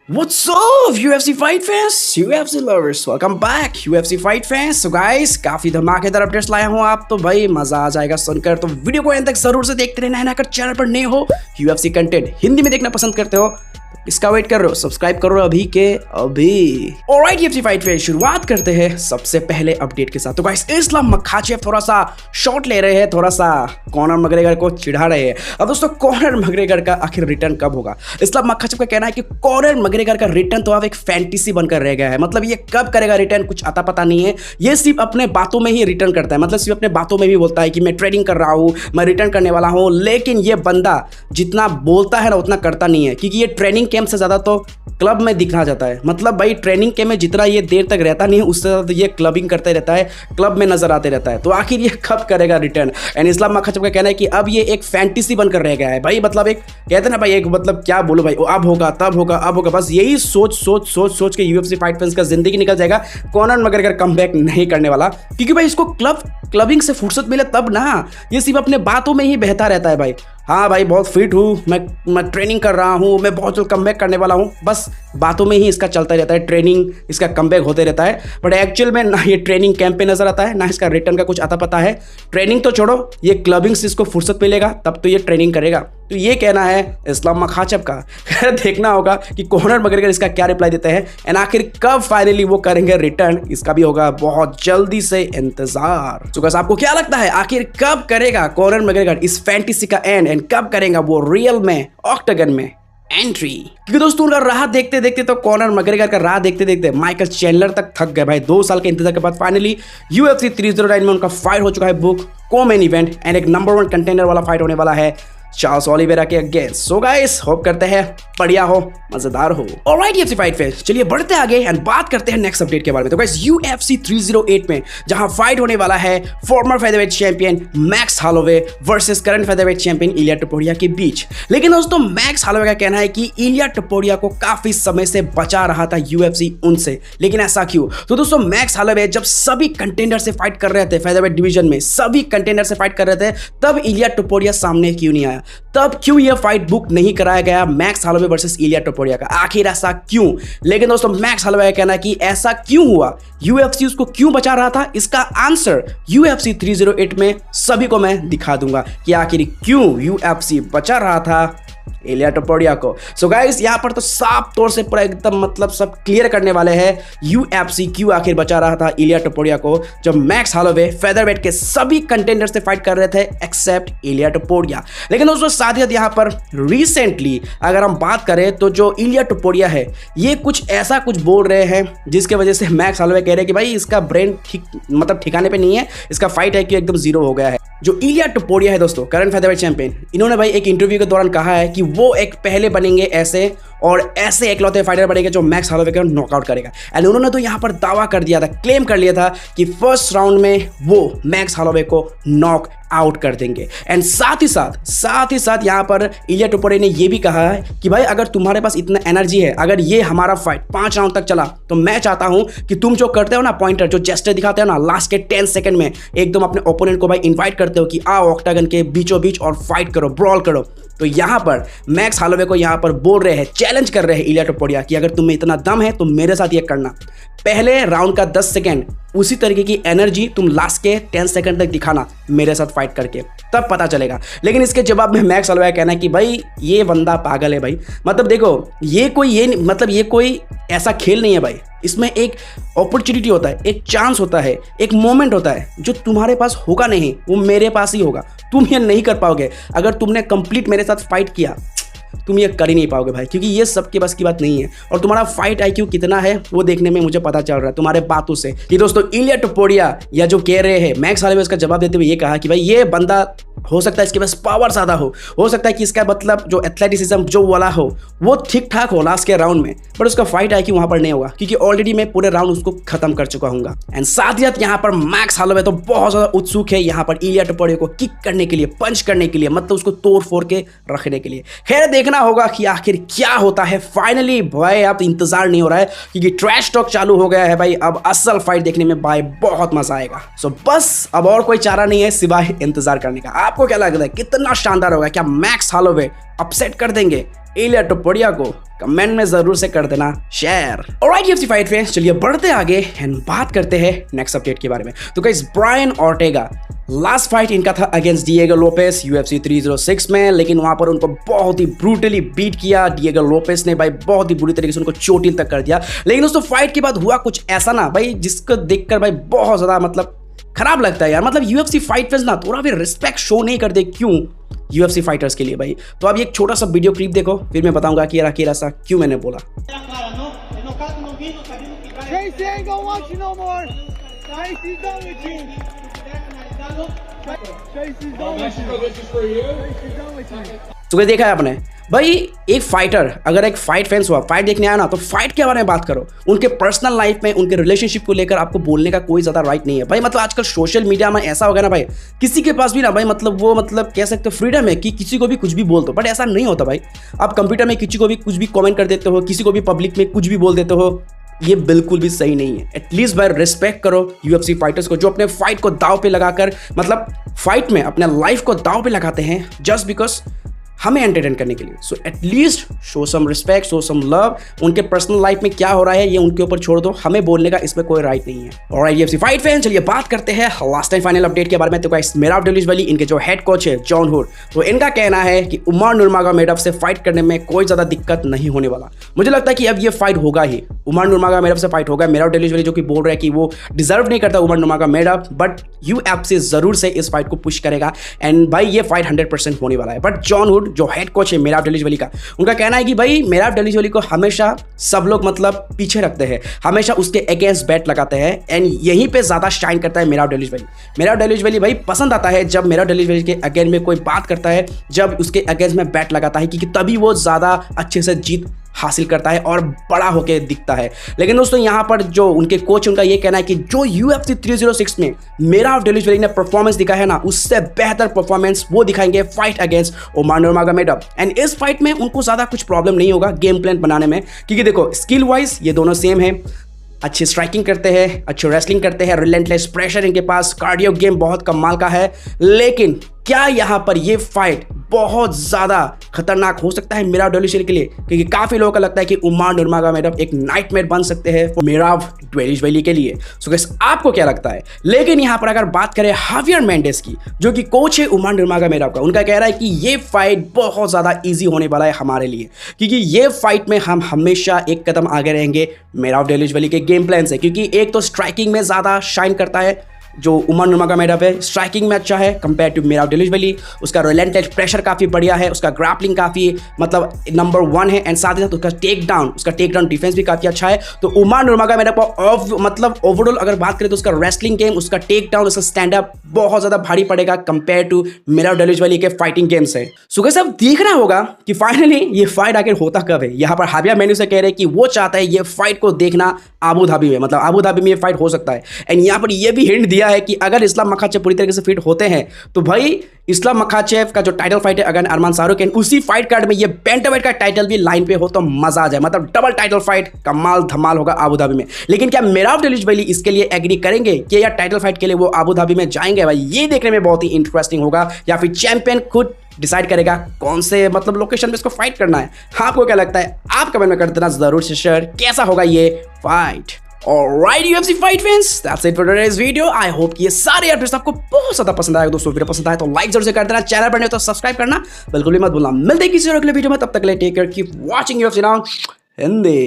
What's up UFC fight fans, UFC lovers, welcome back UFC fight fans। So guys, काफी धमाकेदार updates लाया हूँ आप, तो भाई मजा आ जाएगा सुनकर। तो वीडियो को एंड तक जरूर से देखते रहना है ना। अगर चैनल पर नए हो, UFC कंटेंट हिंदी में देखना पसंद करते हो, इसका वेट कर रहे हो, सब्सक्राइब करो अभी के अभी। ऑलराइट UFC फाइट फैन, शुरुआत करते हैं सबसे पहले अपडेट के साथ। तो गाइस, इस्लाम मखाचेव थोड़ा सा शॉट ले रहे हैं, थोड़ा सा कॉनर मैकग्रेगर को चिढ़ा रहे हैं। अब दोस्तों, कॉनर मैकग्रेगर का आखिर रिटर्न कब होगा? इस्लाम मखाचेव का कहना है कि कॉनर मैकग्रेगर का रिटर्न तो अब एक फैंटेसी बनकर रह गया है। मतलब ये कब करेगा रिटर्न, कुछ आता पता नहीं है। ये सिर्फ अपने बातों में ही रिटर्न करता है, मतलब सिर्फ अपने बातों में भी बोलता है कि मैं ट्रेनिंग कर रहा हूँ, मैं रिटर्न करने वाला हूँ। लेकिन ये बंदा जितना बोलता है ना उतना करता नहीं है, क्योंकि ये ट्रेनिंग कैंप से ज्यादा तो क्लब में दिखना जाता है। मतलब भाई ट्रेनिंग कैंप में जितना ये देर तक रहता नहीं है, उससे ज्यादा ये क्लबिंग करते रहता है, क्लब में नजर आते रहता है। तो आखिर ये कब करेगा रिटर्न? एंड इस्लाम मखाचेव का कहना है कि अब ये एक फैंटेसी बनकर रह गया है भाई। मतलब एक कहते हैं ना भाई, एक मतलब क्या बोलो भाई, अब होगा तब होगा अब होगा, बस यही सोच सोच सोच सोच के UFC फाइट फैंस का जिंदगी निकल जाएगा। कॉनर मैकग्रेगर कमबैक नहीं करने वाला, क्योंकि भाई इसको क्लबिंग से फुर्सत मिले तब ना। ये सिर्फ अपने बातों में ही बहता रहता है भाई। हाँ भाई, बहुत फिट हूँ मैं ट्रेनिंग कर रहा हूँ, मैं बहुत जल्द कमबैक करने वाला हूँ, बस बातों में ही इसका चलता रहता है, ट्रेनिंग इसका कमबैक होते रहता है। बट एक्चुअल में ना ये ट्रेनिंग कैंप पे नजर आता है, ना इसका रिटर्न का कुछ आता पता है। ट्रेनिंग तो छोड़ो, ये क्लबिंग से इसको फुर्सत मिलेगा तब तो ये ट्रेनिंग करेगा। तो ये कहना है इस्लाम मखाचेव का। देखना होगा कि कॉनर मैकग्रेगर इसका क्या रिप्लाई देते हैं, एंड आखिर कब फाइनली वो करेंगे रिटर्न, इसका भी होगा बहुत जल्दी से इंतजार। तो गाइस, आपको क्या लगता है आखिर कब करेगा कॉनर मैकग्रेगर इस फैंटेसी का एंड कब करेगा वो रियल में ऑक्टागन में एंट्री? क्योंकि दोस्तों, उनका राह देखते देखते तो कॉनर मैकग्रेगर का राह देखते देखते माइकल चैंडलर तक थक गए भाई। 2 साल के इंतजार के बाद फाइनली UFC 309 में उनका फाइट हो चुका है बुक, को-मेन इवेंट, एंड एक नंबर 1 कंटेंडर वाला फाइट होने वाला है चार्ल्स ओलिवेरा के अगेंस्ट। सो गाइस, होप करते हैं बढ़िया हो, मजेदार हो। ऑलराइट UFC फाइट फैंस, चलिए बढ़ते आगे एंड बात करते हैं नेक्स्ट अपडेट के बारे में। तो गाइस, UFC 308 में जहां फाइट होने वाला है former featherweight champion Max Holloway versus current featherweight champion Ilia Topuria के बीच। लेकिन दोस्तों, मैक्स हॉलोवे का कहना है कि इलिया टोपुरिया को काफी समय से बचा रहा था UFC उनसे। लेकिन ऐसा क्यों? तो दोस्तों, मैक्स हॉलोवे जब सभी कंटेंडर से फाइट कर रहे थे, फेदरवेट डिवीजन में सभी कंटेंडर से फाइट कर रहे थे, तब इलिया टोपुरिया सामने क्यों नहीं आया? तब क्यों यह फाइट बुक नहीं कराया गया मैक्स हॉलोवे वर्सेस इलिया टोपुरिया का? आखिर ऐसा क्यों? लेकिन दोस्तों, मैक्स हॉलोवे का कहना है कि ऐसा क्यों हुआ, UFC उसको क्यों बचा रहा था, इसका आंसर UFC 308 में सभी को मैं दिखा दूंगा कि आखिर क्यों UFC बचा रहा था इलिया टोपुरिया को। सो गाइस, यहाँ पर तो साफ तौर से पूरा एकदम मतलब सब क्लियर करने वाले हैं UFC क्यों आखिर बचा रहा था इलिया टोपुरिया को, जब मैक्स हॉलोवे फेदरवेट के सभी कंटेंडर से फाइट कर रहे थे एक्सेप्ट इलिया टोपुरिया। लेकिन दोस्तों, साथ ही यहाँ पर रिसेंटली अगर हम बात करें तो जो इलिया टोपुरिया है, ये कुछ ऐसा कुछ बोल रहे हैं जिसके वजह से मैक्स हॉलोवे कह रहे हैं कि भाई इसका ब्रेन ठीक मतलब ठिकाने पे नहीं है, इसका फाइट है कि एकदम जीरो हो गया है। जो इलिया टोपुरिया है दोस्तों, करंट फेदरवेट चैंपियन, इन्होंने भाई एक इंटरव्यू के दौरान कहा है कि वो एक पहले बनेंगे ऐसे और ऐसे एकलौते फाइटर बनेंगे जो मैक्स हॉलोवे को नॉकआउट करेगा। एंड उन्होंने तो यहाँ पर दावा कर दिया था, क्लेम कर लिया था कि फर्स्ट राउंड में वो मैक्स हॉलोवे को नॉक आउट कर देंगे। एंड साथ ही साथ यहाँ पर इलिया टोपुरिया ने ये भी कहा है कि भाई अगर तुम्हारे पास इतना एनर्जी है, अगर ये हमारा फाइट 5 राउंड तक चला, तो मैं चाहता हूँ कि तुम जो करते हो ना पॉइंटर, जो जेस्टर दिखाते हो ना लास्ट के 10 सेकंड में, एकदम अपने ओपोनेंट को भाई इन्वाइट करते हो कि आओ ऑक्टागन के बीचों बीच और फाइट करो, ब्रॉल करो। तो यहाँ पर मैक्स हॉलोवे को यहाँ पर बोल रहे हैं, चैलेंज कर रहे हैं इलिया टोपुरिया कि अगर तुम्हें इतना दम है तो मेरे साथ ये करना, पहले राउंड का 10 सेकंड उसी तरीके की एनर्जी तुम लास्ट के 10 सेकंड तक दिखाना मेरे साथ फाइट करके, तब पता चलेगा। लेकिन इसके जवाब में मैक्स हॉलोवे का कहना है कि भाई ये बंदा पागल है भाई। मतलब देखो, ये कोई ऐसा खेल नहीं है भाई, इसमें एक अपॉर्चुनिटी होता है, एक चांस होता है, एक मोमेंट होता है जो तुम्हारे पास होगा नहीं, वो मेरे पास ही होगा। तुम ये नहीं कर पाओगे, अगर तुमने कंप्लीट मेरे साथ फाइट किया तुम ये कर ही नहीं पाओगे भाई, क्योंकि ये सबके बस की बात नहीं है। और तुम्हारा फाइट IQ कितना है वो देखने में मुझे पता चल रहा है तुम्हारे बातों से। कि दोस्तों, इलिया टोपुरिया या जो कह रहे हैं मैक्स हॉलोवे, उसका जवाब देते हुए ये कहा कि भाई ये बंदा हो सकता है इसके पास पावर ज़्यादा हो सकता है कि इसका मतलब जो एथलेटिसिज्म जो वाला हो वो ठीक ठाक हो लास्ट के राउंड में, पर उसका फाइट IQ वहाँ पर नहीं होगा, क्योंकि ऑलरेडी मैं पूरे राउंड उसको खत्म कर चुका हूँ। एंड साथ ही साथ यहाँ पर मैक्स हॉलोवे तो बहुत ज़्यादा उत्सुक है यहाँ पर इलिया टोपुरिया को किक करने के लिए, पंच करने के लिए, मतलब उसको तोड़ फोड़ के रखने के लिए। खैर, देखना होगा कि आखिर क्या होता है फाइनली। भाई अब इंतजार नहीं हो रहा है, क्योंकि ट्रैश टॉक चालू हो गया है भाई। अब असल फाइट देखने में भाई बहुत मजा आएगा। सो बस अब और कोई चारा नहीं है सिवाय इंतजार करने का। आपको क्या लगता है कितना शानदार होगा? क्या मैक्स हॉलोवे अपसेट कर देंगे इलिया टोपुरिया को? कमेंट में जरूर से कर देना share. Alright UFC fight fans, चलिए बढ़ते आगे एंड बात करते हैं नेक्स्ट अपडेट के बारे में। तो guys Brian Ortega, last fight इनका था अगेंस्ट डिएगो लोपेस UFC 306 में, लेकिन वहां पर उनको बहुत ही ब्रूटली बीट किया डिएगो लोपेस ने भाई, बहुत ही बुरी तरीके से उनको चोटिल तक कर दिया। लेकिन दोस्तों फाइट के बाद हुआ कुछ ऐसा ना भाई जिसको देखकर भाई बहुत ज्यादा मतलब खराब लगता है यार। मतलब UFC फाइट फैंस ना थोड़ा भी रिस्पेक्ट शो नहीं करते क्यों UFC फाइटर्स के लिए भाई? तो अब एक छोटा सा वीडियो क्लिप देखो, फिर मैं बताऊंगा कि यार आखिर ऐसा क्यों मैंने बोला। Tracy ain't gonna want you no more. Tracy's done with you. Tracy's done with you. This is for you. Tracy's done with you. तो देखा है आपने भाई, एक फाइटर अगर एक फाइट फैंस हुआ, फाइट देखने आया ना, तो फाइट के बारे में बात करो। उनके पर्सनल लाइफ में, उनके रिलेशनशिप को लेकर आपको बोलने का कोई ज्यादा राइट नहीं है भाई। मतलब आजकल सोशल मीडिया में ऐसा हो गया ना भाई, किसी के पास भी ना भाई मतलब वो मतलब कह सकते हो फ्रीडम है कि किसी को भी कुछ भी बोल दो, बट ऐसा नहीं होता भाई। आप कंप्यूटर में किसी को भी कुछ भी कमेंट कर देते हो, किसी को भी पब्लिक में कुछ भी बोल देते हो, ये बिल्कुल भी सही नहीं है। एटलीस्ट भाई रिस्पेक्ट करो UFC फाइटर्स को, जो अपने फाइट को दाव पे लगाकर मतलब फाइट में अपने लाइफ को दाव पे लगाते हैं जस्ट बिकॉज हमें एंटरटेन करने के लिए। So at least show some respect, show some love. उनके पर्सनल लाइफ में क्या हो रहा है ये उनके ऊपर छोड़ दो, हमें बोलने का इसमें कोई राइट नहीं है। ऑलराइट UFC फाइट फैन, चलिए बात करते हैं लास्ट टाइम फाइनल अपडेट के बारे में। तो गाइस मेराव डेलिशवली, इनके जो हेड कोच है जॉन हुड, तो इनका कहना है कि उमर नुरमागोमेडोव से फाइट करने में कोई ज्यादा दिक्कत नहीं होने वाला। मुझे लगता है कि अब ये फाइट होगा ही, उमर नुरमागोमेडोव से फाइट होगा। मेराव डेलिशवली जो कि बोल रहे हैं कि वो डिजर्व नहीं करता उमर नुरमागोमेडोव, बट UFC जरूर से इस फाइट को पुश करेगा एंड भाई ये फाइट 100% होने वाला है। बट जॉन हुड जो हेड कोच है मेराव डेलिशवली का, उनका कहना है कि भाई मेराव डेलिशवली को हमेशा सब लोग मतलब पीछे रखते हैं, हमेशा उसके अगेंस्ट बैट लगाते हैं एंड यहीं पे ज्यादा शाइन करता है मेराव डेलिशवली। मेराव डेलिशवली भाई पसंद आता है जब मेराव डेलिशवली के अगेंस्ट में कोई बात करता है, जब उसके अगेंस्ट में बैट लगाता है, क्योंकि तभी वो ज्यादा अच्छे से जीत हासिल करता है और बड़ा होकर दिखता है। लेकिन दोस्तों यहाँ पर जो उनके कोच, उनका ये कहना है कि जो UFC 306 में मेराव डेलिशवली ने परफॉर्मेंस दिखा है ना, उससे बेहतर परफॉर्मेंस वो दिखाएंगे फाइट अगेंस्ट उमर नुरमागोमेडोव। एंड इस फाइट में उनको ज्यादा कुछ प्रॉब्लम नहीं होगा गेम प्लान बनाने में, क्योंकि देखो स्किल वाइज ये दोनों सेम है, अच्छी स्ट्राइकिंग करते हैं, अच्छी रेसलिंग करते हैं, रिलेंटलेस प्रेशर इनके पास, कार्डियो गेम बहुत कमाल का है। लेकिन क्या यहाँ पर ये फाइट बहुत ज़्यादा खतरनाक हो सकता है मेराव डेलिशवली के लिए? क्योंकि काफ़ी लोगों का लगता है कि उमर नुरमागोमेडोव एक नाइटमेयर बन सकते हैं मेराव डेलिशवली के लिए। सो गाइस आपको क्या लगता है? लेकिन यहाँ पर अगर बात करें हावियर मेंडेस की, जो कि कोच है उमर नुरमागोमेडोव का, उनका कह रहा है कि ये फाइट बहुत ज़्यादा ईजी होने वाला है हमारे लिए, क्योंकि ये फाइट में हम हमेशा एक कदम आगे रहेंगे मेराव डेलिशवली के गेम प्लान से। क्योंकि एक तो स्ट्राइकिंग में ज़्यादा शाइन करता है जो उमर नुरमागोमेडोव है, स्ट्राइकिंग में अच्छा है कंपेयर टू मेराव डेलिशवली, उसका रिलेंटलेस प्रेशर काफ़ी बढ़िया है, उसका ग्रैपलिंग काफ़ी मतलब नंबर 1 है एंड साथ ही साथ उसका टेक डाउन डिफेंस भी काफ़ी अच्छा है। तो उमर नुरमागोमेडोव को मतलब ओवरऑल अगर बात करें तो उसका रेसलिंग गेम, उसका टेक डाउन, उसका स्टैंड अप बहुत ज़्यादा भारी पड़ेगा कंपेयर टू मेराव डेलिशवली के फाइटिंग गेम से। सो गाइस अब देखना होगा कि फाइनली ये फाइट आखिर होता कब है। यहाँ पर हावियर मेंडेस से कह रहे हैं कि वो चाहता है ये फाइट को देखना अबू धाबी में, मतलब अबू धाबी में ये फाइट हो सकता है। एंड यहाँ पर ये भी हिंट दिया है कि अगर इस्लाम मखाचेव पूरी तरीके से फिट होते हैं तो भाई इस्लाम मखाचेव का जो टाइटल फाइट है अगेंस्ट अरमान शाहरुख, उसी फाइट कार्ड में ये बैंटमवेट का टाइटल भी लाइन पे हो तो मजा आ जाए। मतलब डबल टाइटल फाइट कमाल धमाल होगा अबू धाबी में। लेकिन क्या मेराव डेलिशवली इसके लिए एग्री करेंगे कि यार टाइटल फाइट के लिए वो अबू धाबी में जाएंगे? भाई ये देखने में बहुत ही इंटरेस्टिंग होगा, या फिर चैंपियन खुद डिसाइड करेगा कौन से मतलब लोकेशन में इसको फाइट करना है। आपको क्या लगता है? आप कमेंट में कर देना जरूर से शेयर, कैसा होगा ये fight. Alright UFC fight fans, that's it for today's video. I hope कि ये सारे अपडेट्स आपको बहुत ज़्यादा पसंद आएगा। दोस्तों वीडियो पसंद आए तो लाइक जरूर से कर देना, चैनल पर नहीं तो सब्सक्राइब करना बिल्कुल भी मत भूलना। मिलते हैं किसी और अगले वीडियो में, तब तक के लिए take care, keep watching UFC now Hindi.